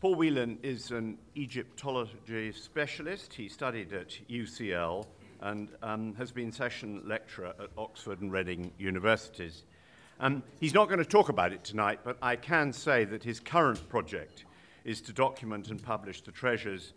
Paul Whelan is an Egyptology specialist. He studied at UCL and has been session lecturer at Oxford and Reading universities. He's not going to talk about it tonight, but I can say that his current project is to document and publish the treasures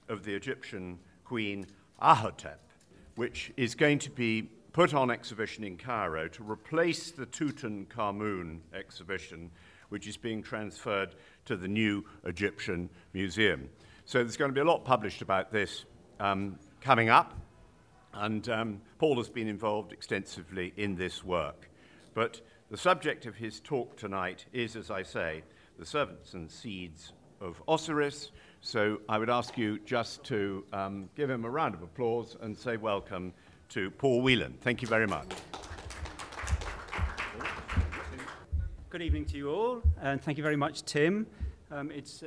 of the Egyptian Queen Ahotep, which is going to be put on exhibition in Cairo to replace the Tutankhamun exhibition, which is being transferred to the new Egyptian Museum. So there's going to be a lot published about this coming up, and Paul has been involved extensively in this work. But the subject of his talk tonight is, as I say, the servants and seeds of Osiris. So I would ask you just to give him a round of applause and say welcome to Paul Whelan. Thank you very much. Good evening to you all, and thank you very much, Tim. It's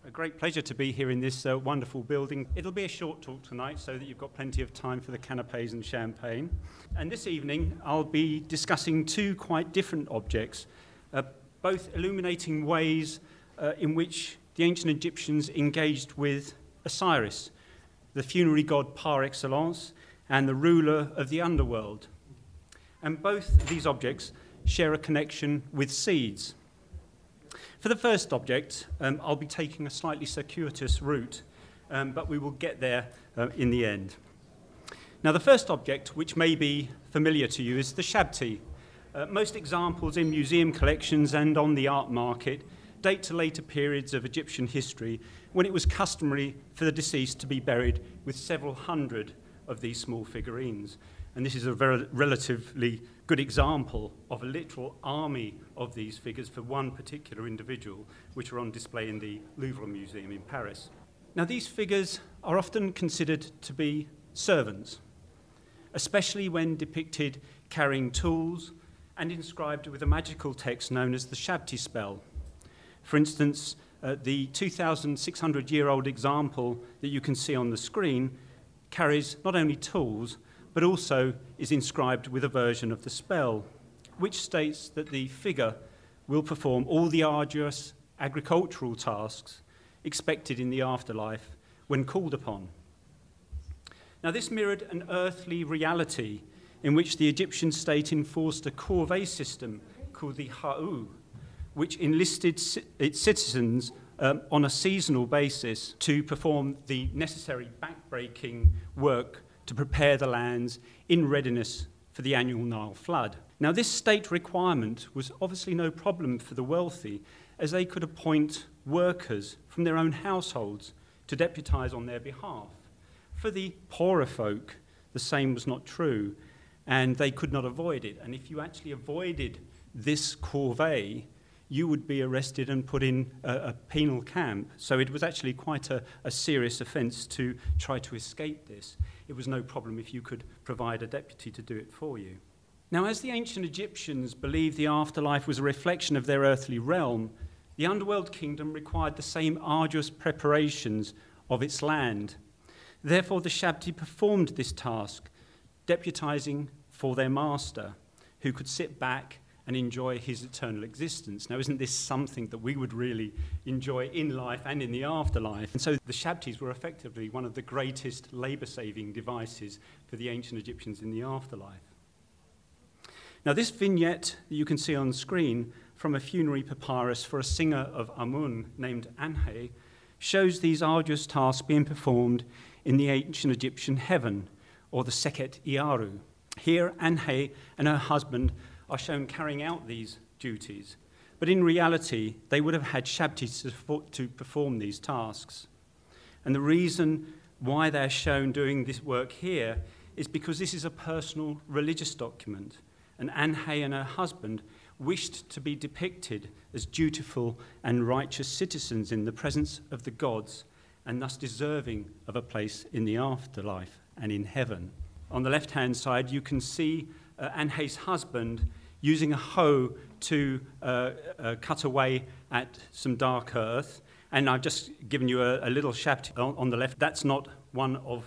a great pleasure to be here in this wonderful building. It'll be a short talk tonight so that you've got plenty of time for the canapes and champagne. And this evening, I'll be discussing two quite different objects, both illuminating ways in which the ancient Egyptians engaged with Osiris, the funerary god par excellence, and the ruler of the underworld. And both these objects share a connection with seeds. For the first object, I'll be taking a slightly circuitous route, but we will get there in the end. Now, the first object, which may be familiar to you, is the shabti. Most examples in museum collections and on the art market date to later periods of Egyptian history when it was customary for the deceased to be buried with several hundred of these small figurines. And this is a very relatively good example of a literal army of these figures for one particular individual, which are on display in the Louvre Museum in Paris. Now, these figures are often considered to be servants, especially when depicted carrying tools and inscribed with a magical text known as the Shabti spell. For instance, the 2,600-year-old example that you can see on the screen carries not only tools, but also is inscribed with a version of the spell, which states that the figure will perform all the arduous agricultural tasks expected in the afterlife when called upon. Now, this mirrored an earthly reality in which the Egyptian state enforced a corvée system called the ha'u, which enlisted its citizens on a seasonal basis to perform the necessary back-breaking work to prepare the lands in readiness for the annual Nile flood. Now, this state requirement was obviously no problem for the wealthy, as they could appoint workers from their own households to deputise on their behalf. For the poorer folk, the same was not true, and they could not avoid it. And if you actually avoided this corvée, you would be arrested and put in a penal camp. So it was actually quite a serious offence to try to escape this. It was no problem if you could provide a deputy to do it for you. Now, as the ancient Egyptians believed the afterlife was a reflection of their earthly realm, the underworld kingdom required the same arduous preparations of its land. Therefore, the Shabti performed this task, deputising for their master, who could sit back and enjoy his eternal existence. Now, isn't this something that we would really enjoy in life and in the afterlife? And so the Shabtis were effectively one of the greatest labour-saving devices for the ancient Egyptians in the afterlife. Now, this vignette that you can see on screen from a funerary papyrus for a singer of Amun named Anhe shows these arduous tasks being performed in the ancient Egyptian heaven, or the Seket Iaru. Here, Anhe and her husband are shown carrying out these duties, but in reality, they would have had Shabtis to perform these tasks. And the reason why they're shown doing this work here is because this is a personal religious document, and Anhe and her husband wished to be depicted as dutiful and righteous citizens in the presence of the gods, and thus deserving of a place in the afterlife and in heaven. On the left-hand side, you can see Anhe's husband using a hoe to cut away at some dark earth. And I've just given you a little Shabti on the left. That's not one of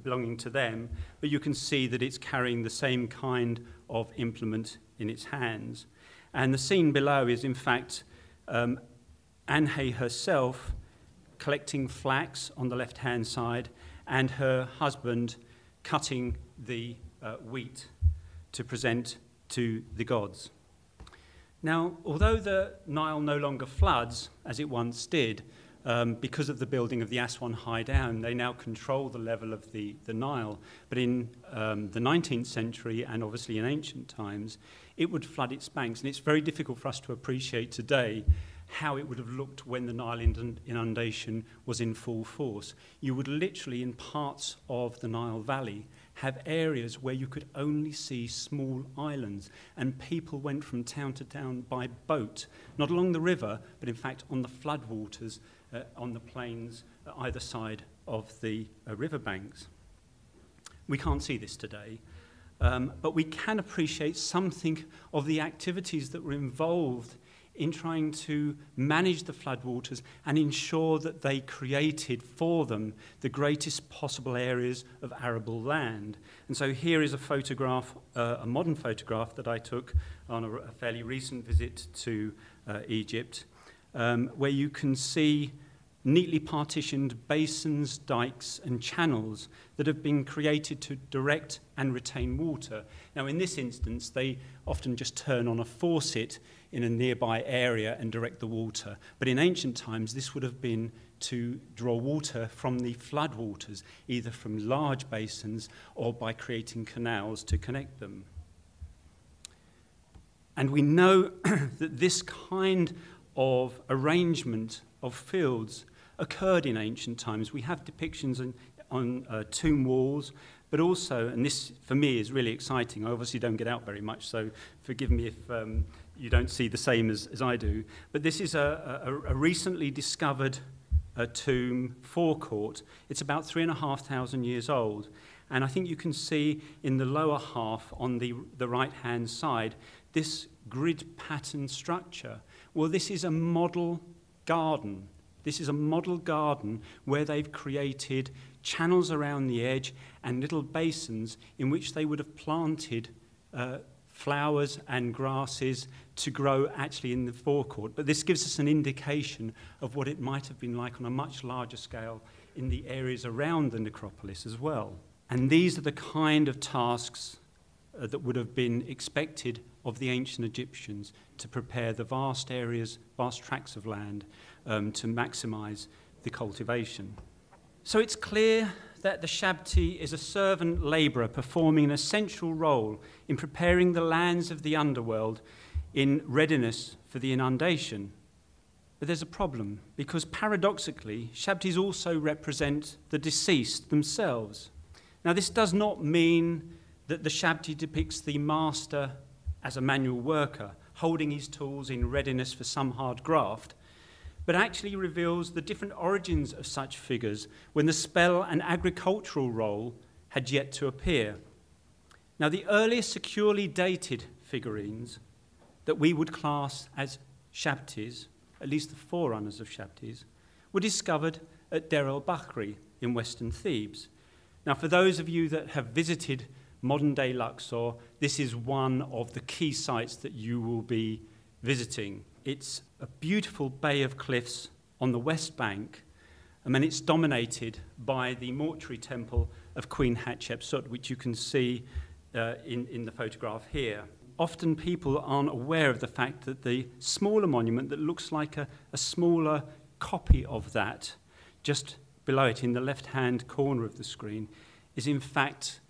belonging to them, but you can see that it's carrying the same kind of implement in its hands. And the scene below is, in fact, Anhe herself collecting flax on the left-hand side, and her husband cutting the wheat to present to the gods. Now, although the Nile no longer floods, as it once did, because of the building of the Aswan High Dam, they now control the level of the Nile. But in the 19th century, and obviously in ancient times, it would flood its banks. And it's very difficult for us to appreciate today how it would have looked when the Nile inundation was in full force. You would literally, in parts of the Nile Valley, have areas where you could only see small islands, and people went from town to town by boat, not along the river, but in fact on the floodwaters, on the plains either side of the riverbanks. We can't see this today, but we can appreciate something of the activities that were involved in trying to manage the floodwaters and ensure that they created for them the greatest possible areas of arable land. And so here is a photograph, a modern photograph that I took on a fairly recent visit to Egypt, where you can see neatly partitioned basins, dikes, and channels that have been created to direct and retain water. Now, in this instance, they often just turn on a faucet in a nearby area and direct the water. But in ancient times, this would have been to draw water from the floodwaters, either from large basins or by creating canals to connect them. And we know that this kind of arrangement of fields occurred in ancient times. We have depictions on tomb walls, but also, and this for me is really exciting, I obviously don't get out very much, so forgive me if you don't see the same as I do, but this is a recently discovered tomb forecourt. It's about 3,500 years old, and I think you can see in the lower half on the right-hand side this grid pattern structure. Well, this is a model garden. This is a model garden where they've created channels around the edge and little basins in which they would have planted flowers and grasses to grow actually in the forecourt. But this gives us an indication of what it might have been like on a much larger scale in the areas around the necropolis as well. And these are the kind of tasks that would have been expected of the ancient Egyptians to prepare the vast areas, vast tracts of land to maximize the cultivation. So it's clear that the Shabti is a servant labourer performing an essential role in preparing the lands of the underworld in readiness for the inundation. But there's a problem, because paradoxically, Shabtis also represent the deceased themselves. Now, this does not mean that the Shabti depicts the master as a manual worker, holding his tools in readiness for some hard graft, but actually reveals the different origins of such figures when the spell and agricultural role had yet to appear. Now, the earliest securely dated figurines that we would class as Shabtis, at least the forerunners of Shabtis, were discovered at Deir el-Bakhri in western Thebes. Now, for those of you that have visited modern-day Luxor, this is one of the key sites that you will be visiting. It's a beautiful bay of cliffs on the west bank, and then it's dominated by the mortuary temple of Queen Hatshepsut, which you can see in the photograph here. Often people aren't aware of the fact that the smaller monument that looks like a smaller copy of that, just below it in the left-hand corner of the screen, is in fact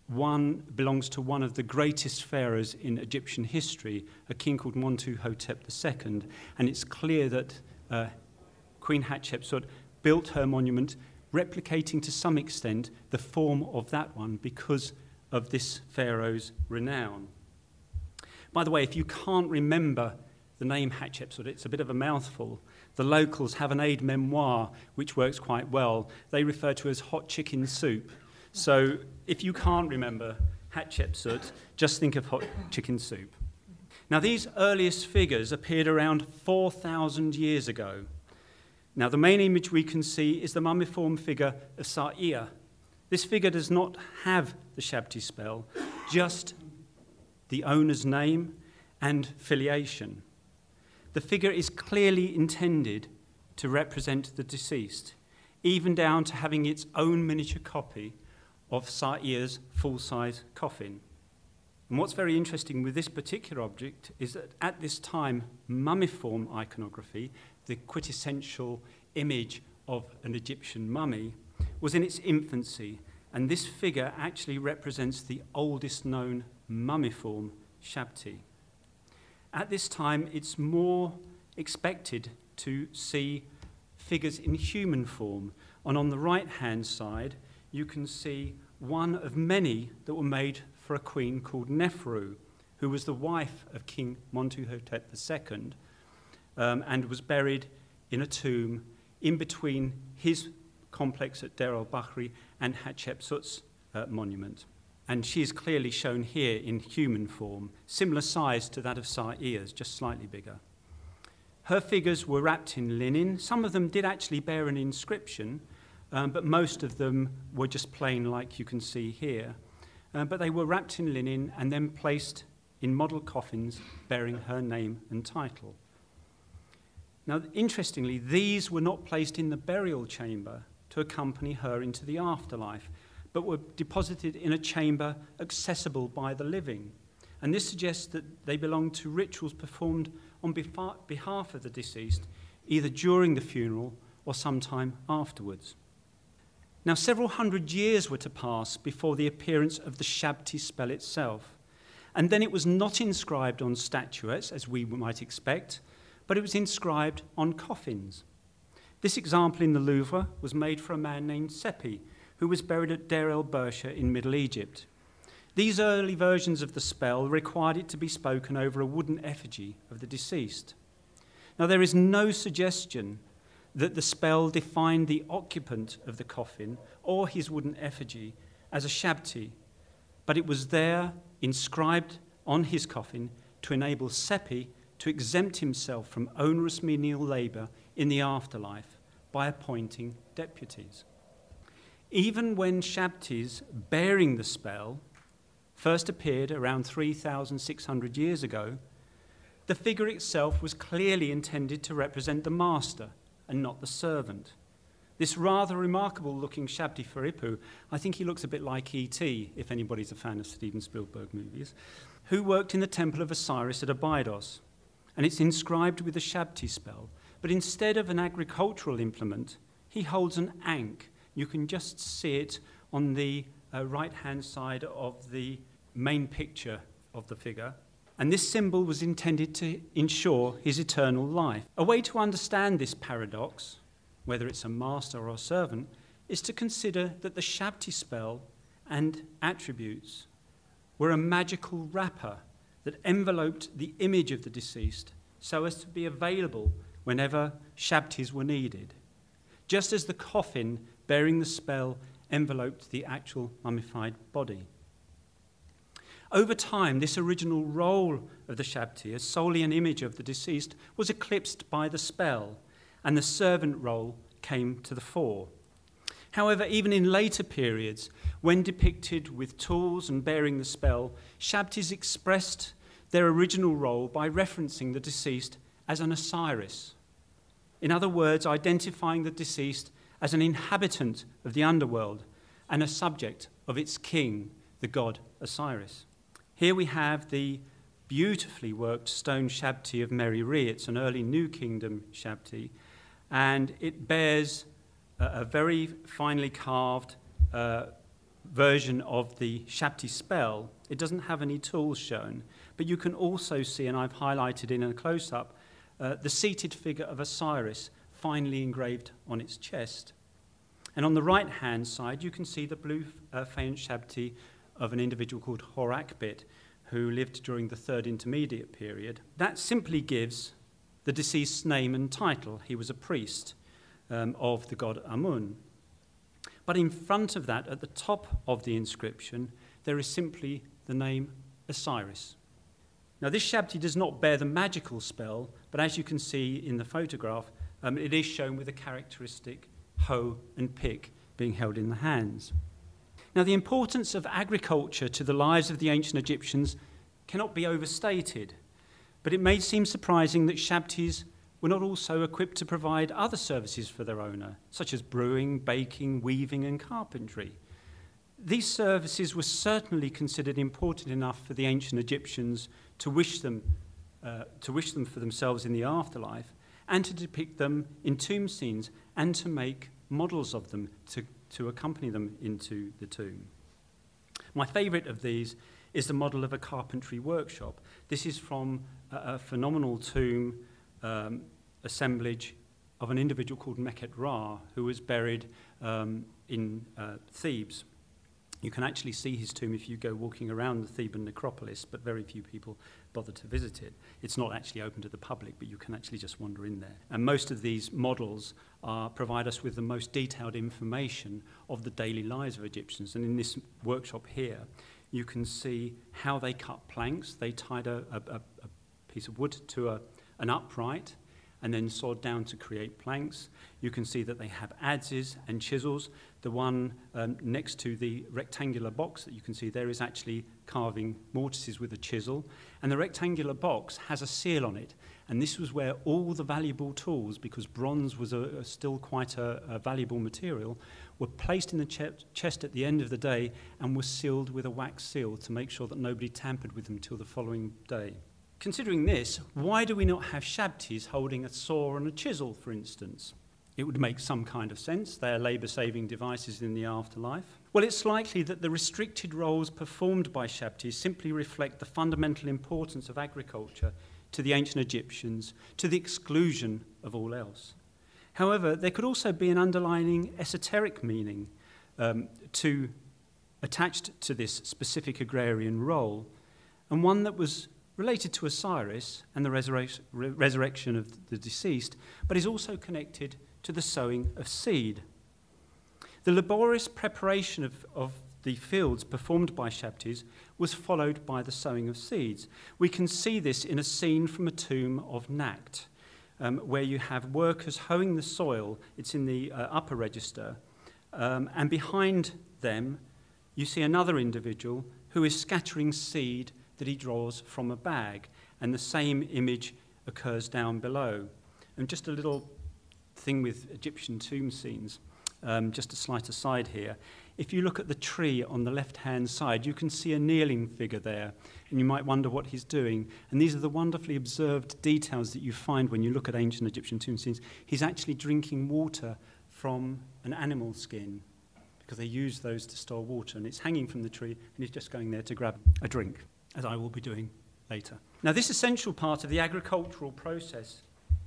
belongs to one of the greatest pharaohs in Egyptian history, a king called Montuhotep II, and it's clear that Queen Hatshepsut built her monument replicating to some extent the form of that one because of this pharaoh's renown. By the way, if you can't remember the name Hatshepsut, it's a bit of a mouthful. The locals have an aide-memoire which works quite well. They refer to it as hot chicken soup. So if you can't remember Hatshepsut, just think of hot chicken soup. Now, these earliest figures appeared around 4,000 years ago. Now, the main image we can see is the mummiform figure of Sa'ia. This figure does not have the Shabti spell, just the owner's name and filiation. The figure is clearly intended to represent the deceased, even down to having its own miniature copy of Ta-wer's full-size coffin. And what's very interesting with this particular object is that at this time, mummiform iconography, the quintessential image of an Egyptian mummy, was in its infancy, and this figure actually represents the oldest known mummiform shabti. At this time, it's more expected to see figures in human form, and on the right-hand side, you can see one of many that were made for a queen called Neferu, who was the wife of King Montuhotep II, and was buried in a tomb in between his complex at Deir el-Bahri and Hatshepsut's monument. And she is clearly shown here in human form, similar size to that of Ta-wer's, just slightly bigger. Her figures were wrapped in linen. Some of them did actually bear an inscription, but most of them were just plain, like you can see here. But they were wrapped in linen and then placed in model coffins bearing her name and title. Now, interestingly, these were not placed in the burial chamber to accompany her into the afterlife, but were deposited in a chamber accessible by the living. And this suggests that they belonged to rituals performed on behalf of the deceased, either during the funeral or sometime afterwards. Now, several hundred years were to pass before the appearance of the shabti spell itself, and then it was not inscribed on statuettes, as we might expect, but it was inscribed on coffins. This example in the Louvre was made for a man named Seppi, who was buried at Deir el-Barsha in Middle Egypt. These early versions of the spell required it to be spoken over a wooden effigy of the deceased. Now, there is no suggestion that the spell defined the occupant of the coffin or his wooden effigy as a shabti, but it was there inscribed on his coffin to enable Seppi to exempt himself from onerous menial labour in the afterlife by appointing deputies. Even when shabtis bearing the spell first appeared around 3,600 years ago, the figure itself was clearly intended to represent the master and not the servant. This rather remarkable-looking Shabti Faripu, I think he looks a bit like E.T., if anybody's a fan of Steven Spielberg movies, who worked in the temple of Osiris at Abydos. And it's inscribed with the Shabti spell, but instead of an agricultural implement, he holds an ankh. You can just see it on the right-hand side of the main picture of the figure. And this symbol was intended to ensure his eternal life. A way to understand this paradox, whether it's a master or a servant, is to consider that the Shabti spell and attributes were a magical wrapper that enveloped the image of the deceased so as to be available whenever Shabtis were needed, just as the coffin bearing the spell enveloped the actual mummified body. Over time, this original role of the Shabti as solely an image of the deceased was eclipsed by the spell, and the servant role came to the fore. However, even in later periods, when depicted with tools and bearing the spell, Shabtis expressed their original role by referencing the deceased as an Osiris. In other words, identifying the deceased as an inhabitant of the underworld and a subject of its king, the god Osiris. Here we have the beautifully worked stone Shabti of Meri Re. It's an early New Kingdom Shabti, and it bears a very finely carved version of the Shabti spell. It doesn't have any tools shown, but you can also see, and I've highlighted in a close-up, the seated figure of Osiris finely engraved on its chest. And on the right-hand side, you can see the blue faience Shabti of an individual called Horakbit, who lived during the Third Intermediate period. That simply gives the deceased's name and title. He was a priest of the god Amun. But in front of that, at the top of the inscription, there is simply the name Osiris. Now, this Shabti does not bear the magical spell, but as you can see in the photograph, it is shown with a characteristic hoe and pick being held in the hands. Now, the importance of agriculture to the lives of the ancient Egyptians cannot be overstated, but it may seem surprising that Shabtis were not also equipped to provide other services for their owner, such as brewing, baking, weaving, and carpentry. These services were certainly considered important enough for the ancient Egyptians to wish them for themselves in the afterlife, and to depict them in tomb scenes, and to make models of them to accompany them into the tomb. My favourite of these is the model of a carpentry workshop. This is from a phenomenal tomb assemblage of an individual called Meket Ra, who was buried in Thebes. You can actually see his tomb if you go walking around the Theban necropolis, but very few people bother to visit it. It's not actually open to the public, but you can actually just wander in there. And most of these models provide us with the most detailed information of the daily lives of Egyptians. And in this workshop here, you can see how they cut planks. They tied a piece of wood to an upright and then sawed down to create planks. You can see that they have adzes and chisels. The one next to the rectangular box that you can see there is actually carving mortises with a chisel. And the rectangular box has a seal on it. And this was where all the valuable tools, because bronze was still quite a valuable material, were placed in the chest at the end of the day and were sealed with a wax seal to make sure that nobody tampered with them till the following day. Considering this, why do we not have shabtis holding a saw and a chisel, for instance? It would make some kind of sense. They are labour-saving devices in the afterlife. Well, it's likely that the restricted roles performed by shabtis simply reflect the fundamental importance of agriculture to the ancient Egyptians, to the exclusion of all else. However, there could also be an underlying esoteric meaning attached to this specific agrarian role, and one that was related to Osiris and the resurrection of the deceased, but is also connected to the sowing of seed. The laborious preparation of the fields performed by shabtis was followed by the sowing of seeds. We can see this in a scene from a tomb of Nacht, where you have workers hoeing the soil. It's in the upper register, and behind them you see another individual who is scattering seed that he draws from a bag, and the same image occurs down below. And just a little thing with Egyptian tomb scenes, just a slight aside here. If you look at the tree on the left-hand side, you can see a kneeling figure there, and you might wonder what he's doing. And these are the wonderfully observed details that you find when you look at ancient Egyptian tomb scenes. He's actually drinking water from an animal skin, because they use those to store water, and it's hanging from the tree, and he's just going there to grab a drink, as I will be doing later. Now, this essential part of the agricultural process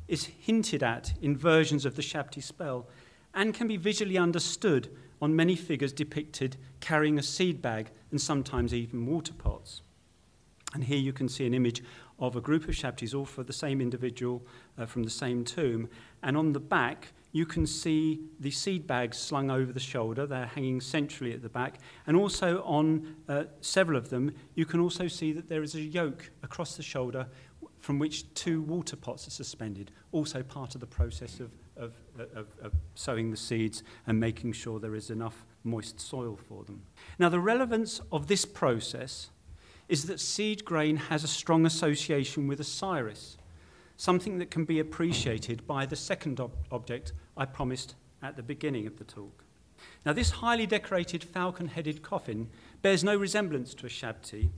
is hinted at in versions of the Shabti spell and can be visually understood on many figures depicted carrying a seed bag and sometimes even water pots. And here you can see an image of a group of Shabtis, all for the same individual from the same tomb. And on the back, you can see the seed bags slung over the shoulder. They're hanging centrally at the back. And also on several of them, you can also see that there is a yoke across the shoulder from which 2 water pots are suspended, also part of the process of sowing the seeds and making sure there is enough moist soil for them. Now, the relevance of this process is that seed grain has a strong association with Osiris, something that can be appreciated by the second object I promised at the beginning of the talk. Now, this highly decorated falcon-headed coffin bears no resemblance to a Shabti,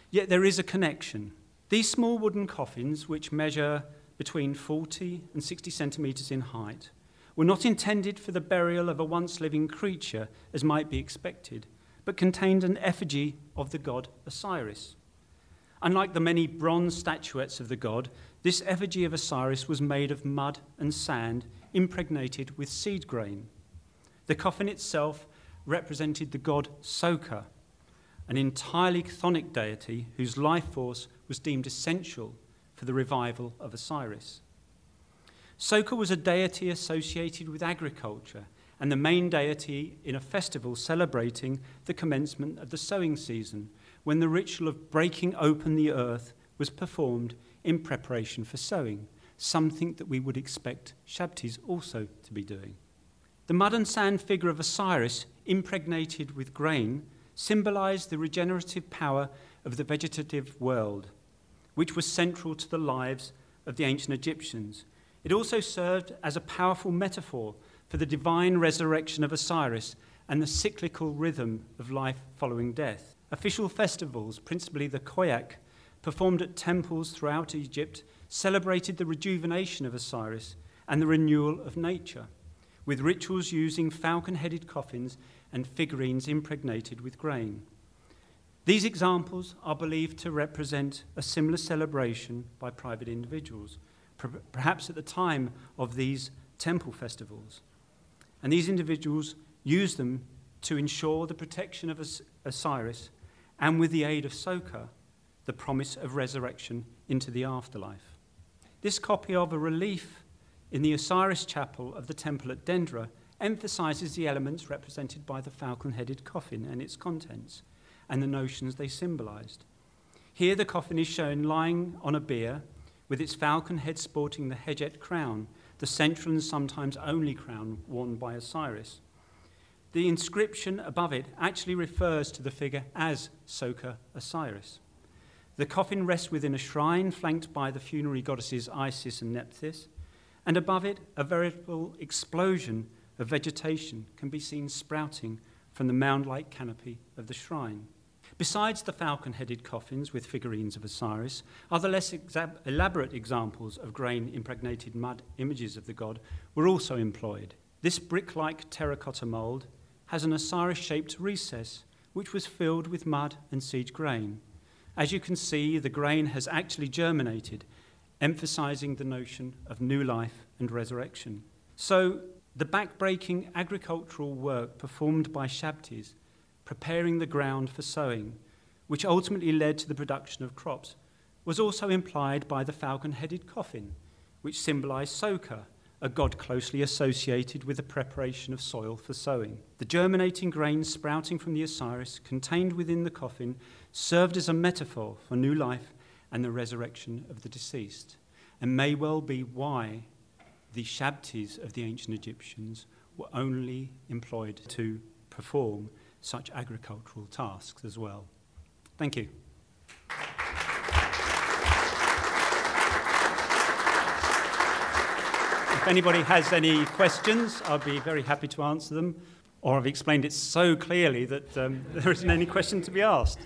yet there is a connection. These small wooden coffins, which measure between 40 and 60 centimetres in height, were not intended for the burial of a once-living creature, as might be expected, but contained an effigy of the god Osiris. Unlike the many bronze statuettes of the god, this effigy of Osiris was made of mud and sand impregnated with seed grain. The coffin itself represented the god Soka, an entirely chthonic deity whose life force was deemed essential for the revival of Osiris. Soka was a deity associated with agriculture and the main deity in a festival celebrating the commencement of the sowing season, when the ritual of breaking open the earth was performed in preparation for sowing, something that we would expect Shabtis also to be doing. The mud and sand figure of Osiris, impregnated with grain, symbolized the regenerative power of the vegetative world, which was central to the lives of the ancient Egyptians. It also served as a powerful metaphor for the divine resurrection of Osiris and the cyclical rhythm of life following death. Official festivals, principally the Koyak, performed at temples throughout Egypt, celebrated the rejuvenation of Osiris and the renewal of nature, with rituals using falcon-headed coffins and figurines impregnated with grain. These examples are believed to represent a similar celebration by private individuals, perhaps at the time of these temple festivals. And these individuals used them to ensure the protection of Osiris and, with the aid of Soka, the promise of resurrection into the afterlife. This copy of a relief in the Osiris chapel of the temple at Dendra emphasizes the elements represented by the falcon-headed coffin and its contents, and the notions they symbolized. Here the coffin is shown lying on a bier, with its falcon head sporting the Hejet crown, the central and sometimes only crown worn by Osiris. The inscription above it actually refers to the figure as Soka Osiris. The coffin rests within a shrine flanked by the funerary goddesses Isis and Nephthys, and above it a veritable explosion of vegetation can be seen sprouting from the mound-like canopy of the shrine. Besides the falcon-headed coffins with figurines of Osiris, other less elaborate examples of grain-impregnated mud images of the god were also employed. This brick-like terracotta mould has an Osiris-shaped recess, which was filled with mud and siege grain. As you can see, the grain has actually germinated, emphasizing the notion of new life and resurrection. So, the back-breaking agricultural work performed by Shabtis, preparing the ground for sowing, which ultimately led to the production of crops, was also implied by the falcon-headed coffin, which symbolized Soka, a god closely associated with the preparation of soil for sowing. The germinating grain sprouting from the Osiris contained within the coffin served as a metaphor for new life and the resurrection of the deceased, and may well be why the Shabtis of the ancient Egyptians were only employed to perform such agricultural tasks as well. Thank you. If anybody has any questions, I'll be very happy to answer them, or I've explained it so clearly that there isn't any question to be asked.